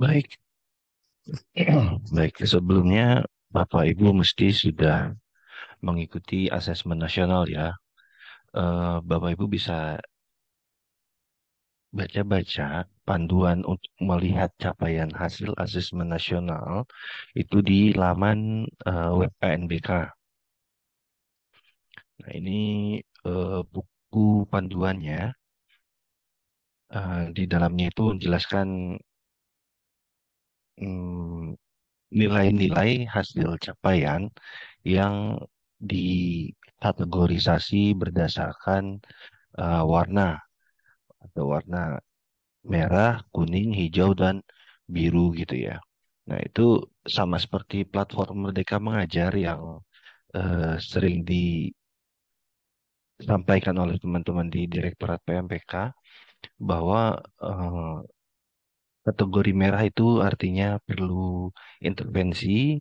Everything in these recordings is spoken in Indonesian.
Baik, baik. Sebelumnya Bapak Ibu mesti sudah mengikuti asesmen nasional ya. Bapak Ibu bisa baca-baca panduan untuk melihat capaian hasil asesmen nasional itu di laman web KNBK. Nah, ini buku panduannya. Di dalamnya itu menjelaskan mm, nilai-nilai hasil capaian yang dikategorisasi berdasarkan warna atau warna merah, kuning, hijau, dan biru gitu ya. Nah, itu sama seperti platform Merdeka Mengajar yang sering disampaikan oleh teman-teman di Direktorat PMPK bahwa eh, kategori merah itu artinya perlu intervensi,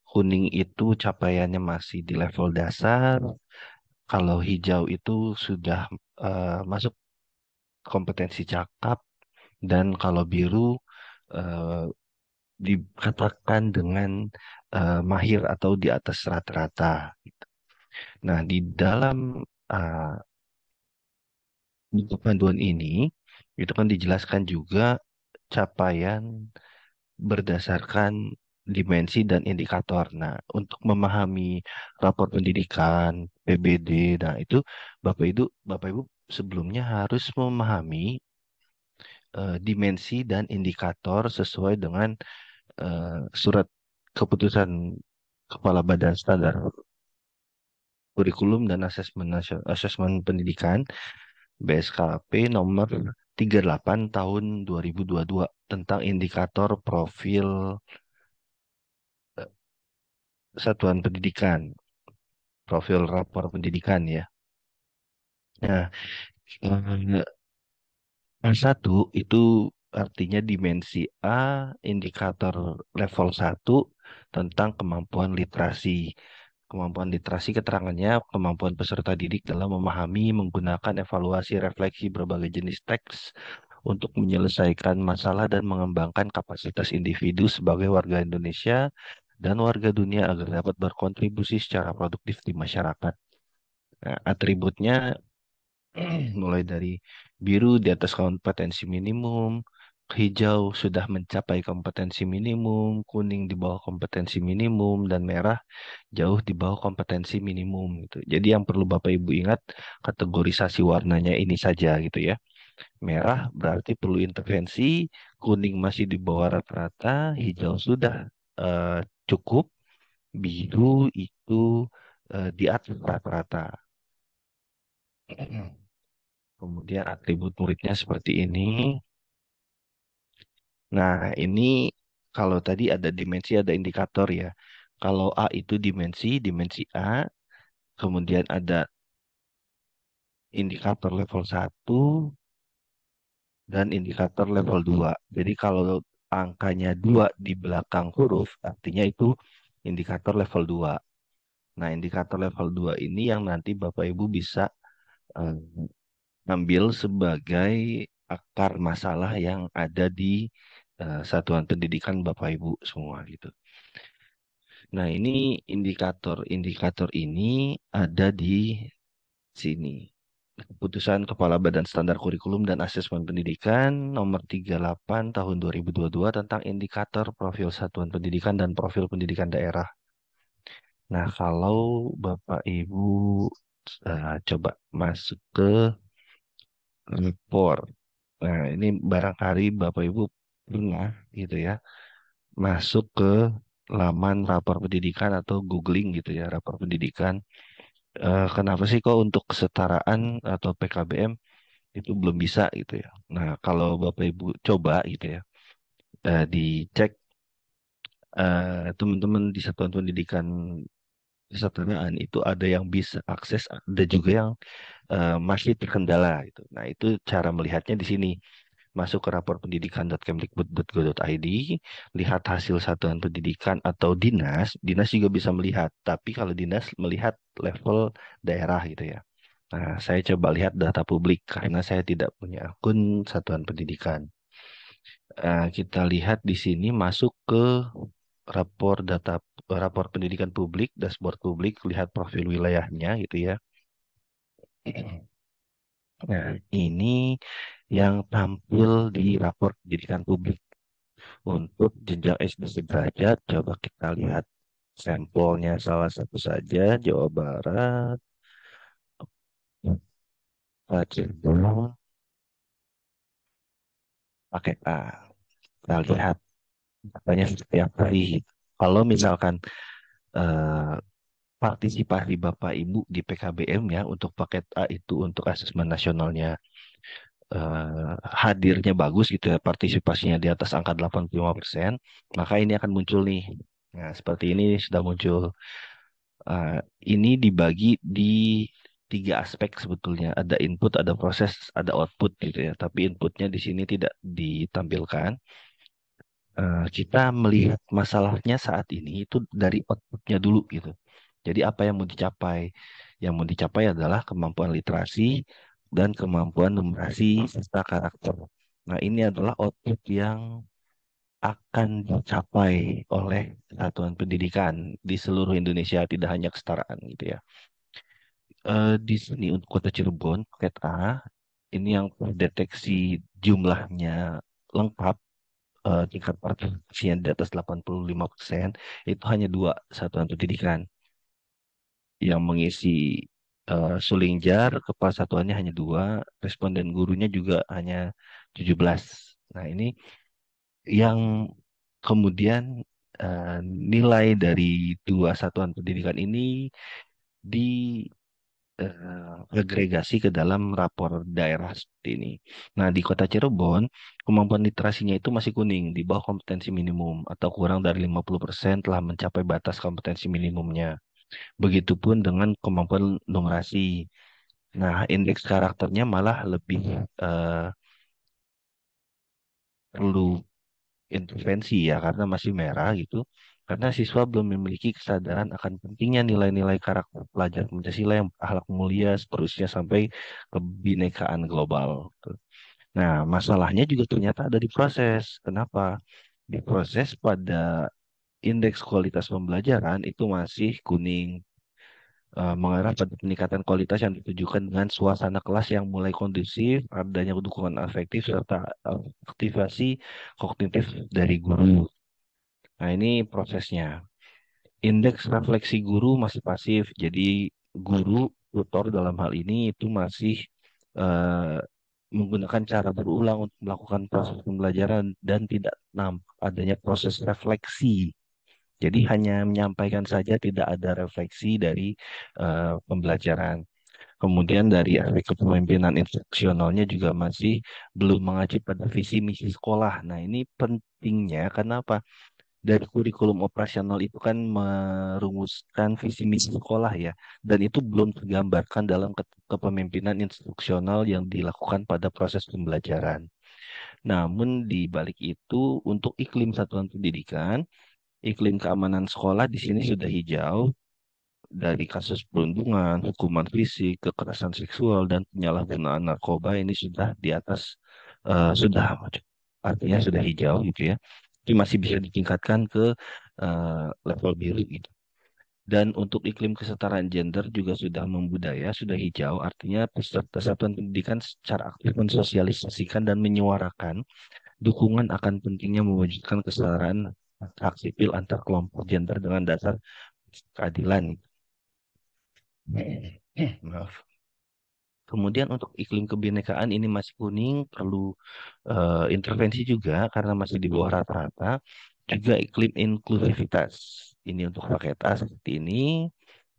kuning itu capaiannya masih di level dasar, kalau hijau itu sudah masuk kompetensi cakap, dan kalau biru eh, dikatakan dengan mahir atau di atas rata-rata. Nah, di dalam uh, buku panduan ini itu kan dijelaskan juga capaian berdasarkan dimensi dan indikator. Nah, untuk memahami rapor pendidikan, PBD, nah itu Bapak Ibu sebelumnya harus memahami dimensi dan indikator sesuai dengan surat keputusan Kepala Badan Standar Kurikulum dan Asesmen Pendidikan BSKP nomor 38 tahun 2022 tentang indikator profil eh, satuan pendidikan, profil rapor pendidikan ya. Nah, eh, A1 itu artinya dimensi A, indikator level 1 tentang kemampuan literasi. Kemampuan literasi keterangannya kemampuan peserta didik dalam memahami, menggunakan evaluasi refleksi berbagai jenis teks untuk menyelesaikan masalah dan mengembangkan kapasitas individu sebagai warga Indonesia dan warga dunia agar dapat berkontribusi secara produktif di masyarakat. Nah, atributnya mulai dari biru di atas kompetensi minimum, hijau sudah mencapai kompetensi minimum, kuning di bawah kompetensi minimum, dan merah jauh di bawah kompetensi minimum gitu. Jadi yang perlu Bapak Ibu ingat kategorisasi warnanya ini saja gitu ya. Merah berarti perlu intervensi, kuning masih di bawah rata-rata, hijau sudah eh, cukup, biru itu di atas rata-rata. Kemudian atribut muridnya seperti ini. Nah, ini kalau tadi ada dimensi, ada indikator ya. Kalau A itu dimensi A, kemudian ada indikator level 1 dan indikator level 2. Jadi kalau angkanya 2 di belakang huruf, artinya itu indikator level 2. Nah, indikator level 2 ini yang nanti Bapak Ibu bisa eh, ambil sebagai akar masalah yang ada di satuan pendidikan Bapak Ibu semua gitu. Nah, ini indikator-indikator ini ada di sini. Keputusan Kepala Badan Standar Kurikulum dan Asesmen Pendidikan nomor 38 tahun 2022 tentang indikator profil satuan pendidikan dan profil pendidikan daerah. Nah, kalau Bapak Ibu coba masuk ke report. Nah, ini barangkali Bapak Ibu pernah gitu ya masuk ke laman rapor pendidikan atau googling gitu ya rapor pendidikan. Kenapa sih kok untuk kesetaraan atau PKBM itu belum bisa gitu ya. Nah, kalau Bapak Ibu coba gitu ya, dicek teman-teman di satuan pendidikan kesetaraan itu ada yang bisa akses, ada juga yang masih terkendala gitu. Nah, itu cara melihatnya di sini. Masuk ke rapor pendidikan.kemdikbud.go.id, lihat hasil satuan pendidikan atau dinas, dinas juga bisa melihat. Tapi kalau dinas melihat level daerah gitu ya. Nah, saya coba lihat data publik karena saya tidak punya akun satuan pendidikan. Kita lihat di sini masuk ke rapor data, rapor pendidikan publik, dashboard publik, lihat profil wilayahnya gitu ya. Nah, ini yang tampil di rapor pendidikan publik untuk jenjang SD sederajat. Coba kita lihat sampelnya salah satu saja, Jawa Barat, Cirebon, pakai A. Kita lihat katanya setiap hari. Kalau misalkan eh, partisipasi Bapak Ibu di PKBM ya untuk paket A itu untuk asesmen nasionalnya hadirnya bagus gitu ya, partisipasinya di atas angka 85%, maka ini akan muncul nih. Nah, seperti ini sudah muncul. Eh, ini dibagi di tiga aspek sebetulnya. Ada input, ada proses, ada output gitu ya. Tapi inputnya di sini tidak ditampilkan. Kita melihat masalahnya saat ini itu dari outputnya dulu gitu. Jadi apa yang mau dicapai? Yang mau dicapai adalah kemampuan literasi dan kemampuan numerasi serta karakter. Nah, ini adalah output yang akan dicapai oleh satuan pendidikan di seluruh Indonesia, tidak hanya kesetaraan gitu ya. Di sini untuk Kota Cirebon, paket A, ini yang terdeteksi jumlahnya lengkap, tingkat partisipasinya di atas 85%, itu hanya dua satuan pendidikan yang mengisi suling jar, kepala satuannya hanya dua, responden gurunya juga hanya 17. Nah, ini yang kemudian nilai dari dua satuan pendidikan ini agregasi ke dalam rapor daerah seperti ini. Nah, di Kota Cirebon, kemampuan literasinya itu masih kuning, di bawah kompetensi minimum, atau kurang dari 50% telah mencapai batas kompetensi minimumnya. Begitupun dengan kemampuan numerasi. Nah, indeks karakternya malah lebih eh, perlu intervensi ya, karena masih merah gitu. Karena siswa belum memiliki kesadaran akan pentingnya nilai-nilai karakter pelajar Pancasila yang akhlak mulia seterusnya sampai kebinekaan global. Nah, masalahnya juga ternyata ada di proses. Kenapa? Di proses pada indeks kualitas pembelajaran itu masih kuning, mengarah pada peningkatan kualitas yang ditujukan dengan suasana kelas yang mulai kondusif, adanya dukungan afektif serta aktivasi kognitif dari guru. Nah, ini prosesnya. Indeks refleksi guru masih pasif, jadi guru tutor dalam hal ini itu masih eh, menggunakan cara berulang untuk melakukan proses pembelajaran dan tidak nampak adanya proses refleksi. Jadi hanya menyampaikan saja, tidak ada refleksi dari pembelajaran. Kemudian dari aspek kepemimpinan instruksionalnya juga masih belum mengacu pada visi misi sekolah. Nah, ini pentingnya kenapa? Dari kurikulum operasional itu kan merumuskan visi misi sekolah ya, dan itu belum tergambarkan dalam kepemimpinan instruksional yang dilakukan pada proses pembelajaran. Namun di balik itu, untuk iklim satuan pendidikan, iklim keamanan sekolah di sini sudah hijau. Dari kasus perundungan, hukuman fisik, kekerasan seksual, dan penyalahgunaan narkoba ini sudah di atas, sudah artinya sudah hijau gitu ya. Tapi masih bisa ditingkatkan ke level biru gitu. Dan untuk iklim kesetaraan gender juga sudah membudaya, sudah hijau, artinya peserta satuan pendidikan secara aktif mensosialisasikan dan menyuarakan dukungan akan pentingnya mewujudkan kesetaraan hak sipil antar kelompok gender dengan dasar keadilan. Maaf. Kemudian untuk iklim kebinekaan ini masih kuning, perlu intervensi juga karena masih di bawah rata-rata. Juga iklim inklusivitas. Ini untuk paket A seperti ini.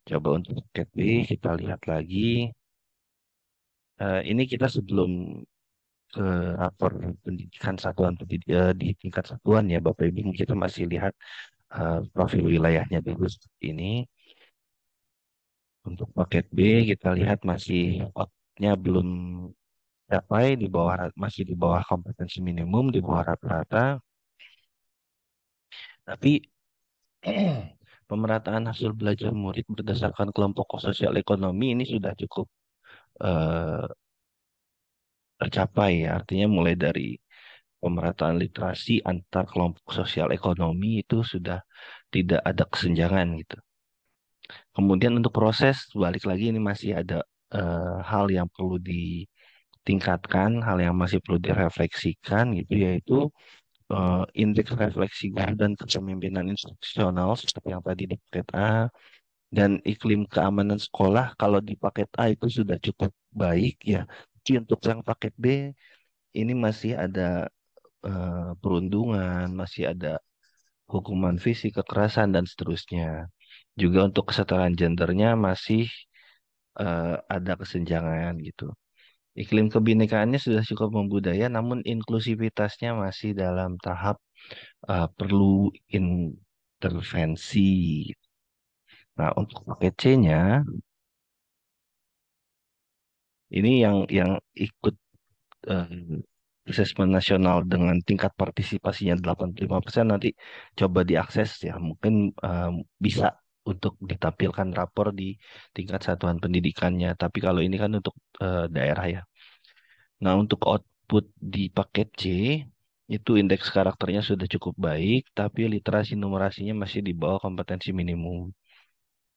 Coba untuk paket B kita lihat lagi. Ini kita sebelum ke rapor pendidikan satuan di tingkat satuan ya Bapak Ibu, kita masih lihat profil wilayahnya dulu seperti ini. Untuk paket B kita lihat masih outputnya belum capai, di bawah masih di bawah kompetensi minimum, di bawah rata-rata. Tapi pemerataan hasil belajar murid berdasarkan kelompok sosial ekonomi ini sudah cukup eh, tercapai ya. Artinya mulai dari pemerataan literasi antar kelompok sosial ekonomi itu sudah tidak ada kesenjangan gitu. Kemudian untuk proses, balik lagi ini masih ada hal yang perlu ditingkatkan, hal yang masih perlu direfleksikan gitu, yaitu indeks refleksi guru dan kepemimpinan institusional seperti yang tadi di paket A, dan iklim keamanan sekolah kalau di paket A itu sudah cukup baik ya. Tapi untuk yang paket B ini masih ada perundungan, masih ada hukuman fisik, kekerasan dan seterusnya. Juga untuk kesetaraan gendernya masih ada kesenjangan gitu. Iklim kebinekaannya sudah cukup membudaya, namun inklusivitasnya masih dalam tahap perlu intervensi. Nah, untuk paket C-nya, ini yang ikut eh, asesmen nasional dengan tingkat partisipasinya 85% nanti coba diakses ya. Mungkin bisa untuk ditampilkan rapor di tingkat satuan pendidikannya. Tapi kalau ini kan untuk daerah ya. Nah, untuk output di paket C, itu indeks karakternya sudah cukup baik, tapi literasi numerasinya masih di bawah kompetensi minimum.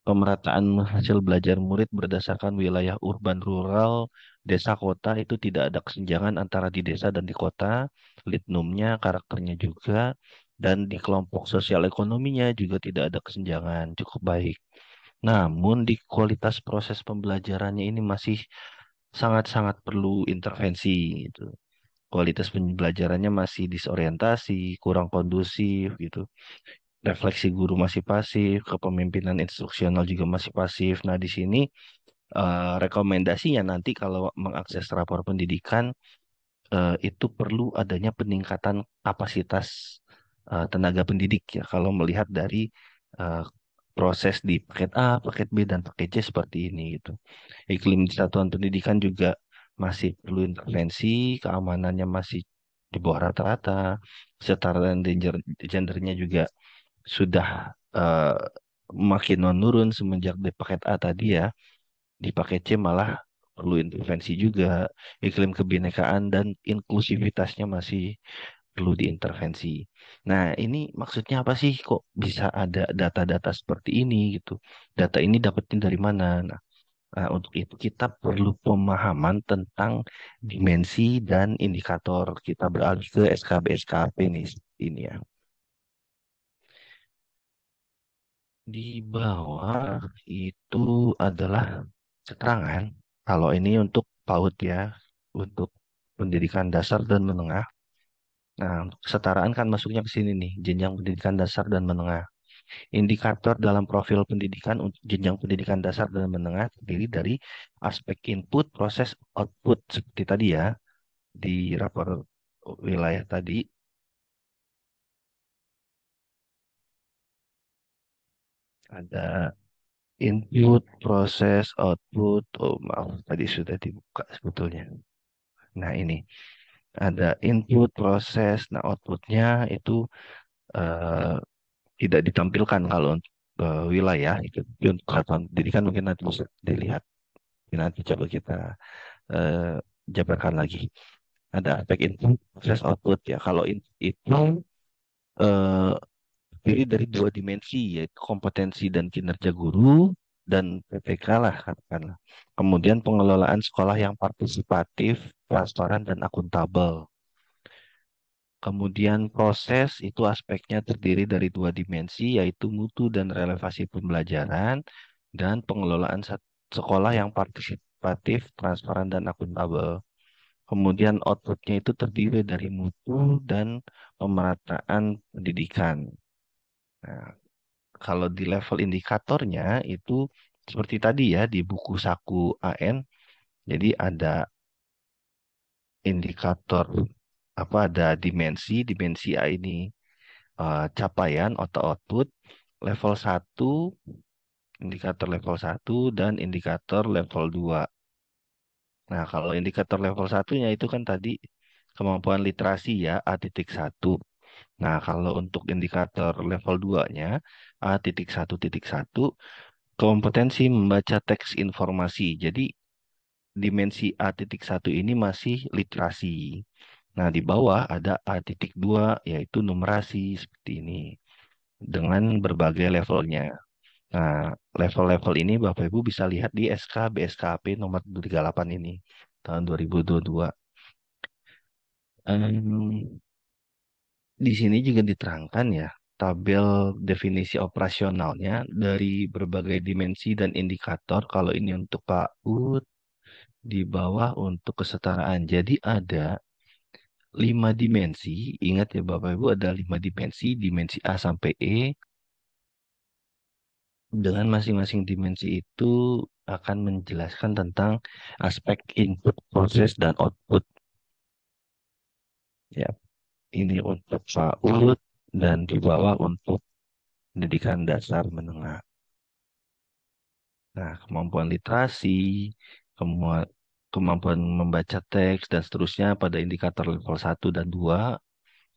Pemerataan hasil belajar murid berdasarkan wilayah urban rural, desa kota itu tidak ada kesenjangan antara di desa dan di kota, litnumnya, karakternya juga, dan di kelompok sosial ekonominya juga tidak ada kesenjangan, cukup baik. Namun di kualitas proses pembelajarannya ini masih sangat-sangat perlu intervensi gitu. Kualitas pembelajarannya masih disorientasi, kurang kondusif gitu. Refleksi guru masih pasif, kepemimpinan instruksional juga masih pasif. Nah, di sini rekomendasinya nanti kalau mengakses rapor pendidikan itu perlu adanya peningkatan kapasitas tenaga pendidik ya. Kalau melihat dari eh, proses di paket A, paket B, dan paket C seperti ini gitu. Iklim di satuan pendidikan juga masih perlu intervensi, keamanannya masih di bawah rata-rata, kesetaraan gendernya juga sudah eh, makin menurun semenjak di paket A tadi ya. Di paket C malah perlu intervensi juga, iklim kebinekaan dan inklusivitasnya masih perlu diintervensi. Nah, ini maksudnya apa sih? Kok bisa ada data-data seperti ini gitu? Data ini dapatnya dari mana? Nah, untuk itu kita perlu pemahaman tentang dimensi dan indikator. Kita beralih ke SKB-SKP nih, ini ya. Di bawah itu adalah keterangan. Kalau ini untuk PAUD ya, untuk pendidikan dasar dan menengah. Nah, untuk kesetaraan kan masuknya ke sini nih, jenjang pendidikan dasar dan menengah. Indikator dalam profil pendidikan untuk jenjang pendidikan dasar dan menengah terdiri dari aspek input, proses, output seperti tadi ya di rapor wilayah tadi. Ada input, proses, output. Oh, maaf, tadi sudah dibuka sebetulnya. Nah, ini ada input, proses. Nah, outputnya itu eh, tidak ditampilkan kalau untuk wilayah. Itu untuk satuan pendidikan mungkin nanti bisa dilihat. Nanti coba kita eh, jabarkan lagi. Ada aspek input, proses, output ya. Kalau itu eh, terdiri dari dua dimensi, yaitu kompetensi dan kinerja guru dan PPK lah katakanlah. Kemudian pengelolaan sekolah yang partisipatif, transparan, dan akuntabel. Kemudian proses itu aspeknya terdiri dari dua dimensi, yaitu mutu dan relevasi pembelajaran, dan pengelolaan sekolah yang partisipatif, transparan, dan akuntabel. Kemudian outputnya itu terdiri dari mutu dan pemerataan pendidikan. Nah, kalau di level indikatornya itu seperti tadi ya di buku saku AN, jadi ada indikator apa ada dimensi A ini capaian atau output level satu, indikator level satu dan indikator level 2. Nah, kalau indikator level satunya itu kan tadi kemampuan literasi ya A titik satu. Nah, kalau untuk indikator level 2-nya A titik satu titik satu kompetensi membaca teks informasi. Jadi dimensi A titik satu ini masih literasi. Nah, di bawah ada A.2, yaitu numerasi seperti ini, dengan berbagai levelnya. Nah, level-level ini Bapak Ibu bisa lihat di SK BSKP nomor 38 ini, tahun 2022. Em, di sini juga diterangkan ya, tabel definisi operasionalnya dari berbagai dimensi dan indikator. Kalau ini untuk PAUD, di bawah untuk kesetaraan. Jadi ada 5 dimensi. Ingat ya Bapak Ibu, ada 5 dimensi, dimensi A sampai E. Dengan masing-masing dimensi itu akan menjelaskan tentang aspek input, proses, dan output. Ya, ini untuk PAUD dan di bawah untuk pendidikan dasar menengah. Nah, kemampuan literasi, kemampuan, kemampuan membaca teks, dan seterusnya pada indikator level 1 dan 2.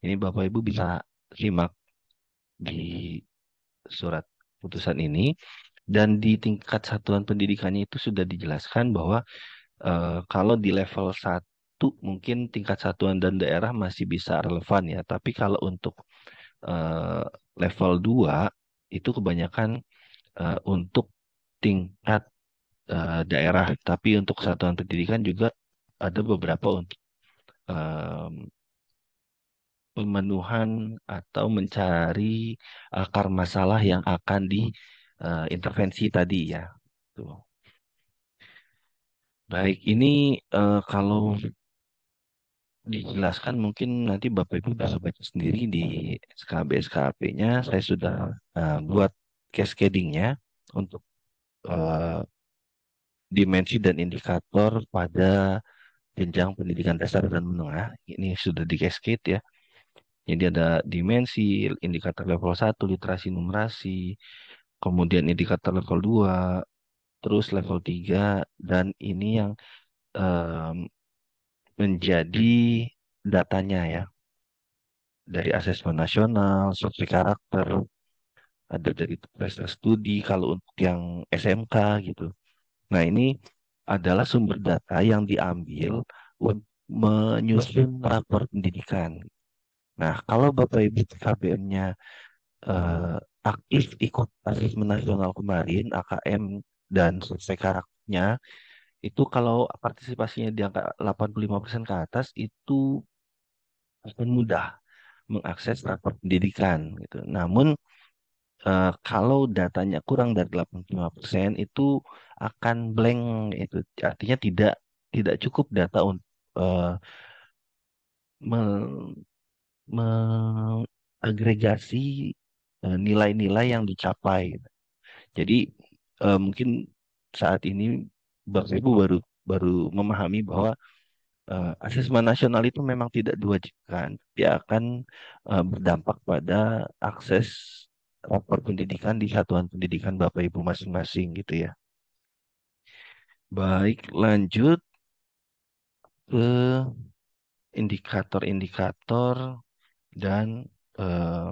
Ini Bapak Ibu bisa simak di surat putusan ini. Dan di tingkat satuan pendidikannya itu sudah dijelaskan bahwa kalau di level 1 mungkin tingkat satuan dan daerah masih bisa relevan ya. Tapi kalau untuk eh, level 2 itu kebanyakan untuk tingkat daerah. Tapi untuk satuan pendidikan juga ada beberapa untuk em, pemenuhan atau mencari akar masalah yang akan diintervensi tadi ya. Tuh. Baik, ini kalau dijelaskan mungkin nanti Bapak Ibu bisa baca sendiri di SKB SKP-nya. Saya sudah buat cascading-nya untuk eh, dimensi dan indikator pada jenjang pendidikan dasar dan menengah. Ini sudah di cascade ya. Jadi ada dimensi, indikator level 1 literasi numerasi, kemudian indikator level 2 terus level 3 dan ini yang em, menjadi datanya ya, dari asesmen nasional, survei karakter, ada dari prestasi studi kalau untuk yang SMK gitu. Nah, ini adalah sumber data yang diambil untuk menyusun rapor pendidikan. Nah, kalau Bapak Ibu KBM-nya aktif ikut asesmen nasional kemarin, AKM dan survei karakternya, itu kalau partisipasinya di angka 85% ke atas, itu akan mudah mengakses rapor pendidikan gitu. Namun kalau datanya kurang dari 85% itu akan blank itu artinya tidak cukup data untuk mengagregasi nilai-nilai yang dicapai. Jadi mungkin saat ini Bapak Ibu baru baru memahami bahwa asesmen nasional itu memang tidak diwajibkan. Dia akan berdampak pada akses rapor pendidikan di satuan pendidikan Bapak Ibu masing-masing gitu ya. Baik, lanjut ke indikator-indikator dan eh,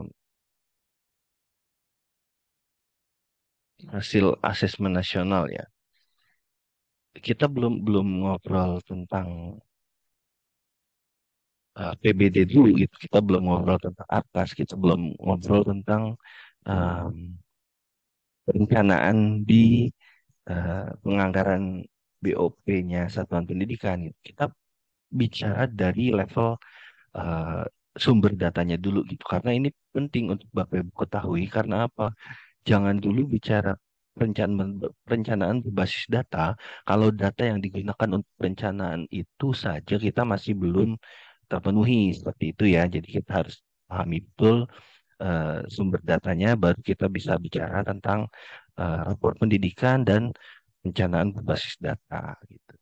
hasil asesmen nasional ya. Kita belum belum ngobrol tentang PBD dulu gitu. Kita belum ngobrol tentang ATAS, kita belum ngobrol tentang em, perencanaan di penganggaran BOP-nya Satuan Pendidikan. Gitu. Kita bicara dari level eh, sumber datanya dulu gitu. Karena ini penting untuk Bapak Ibu ketahui. Karena apa? Jangan dulu bicara perencanaan berbasis data. Kalau data yang digunakan untuk perencanaan itu saja kita masih belum terpenuhi seperti itu ya. Jadi kita harus pahami betul sumber datanya, baru kita bisa bicara tentang rapor pendidikan dan perencanaan berbasis data gitu.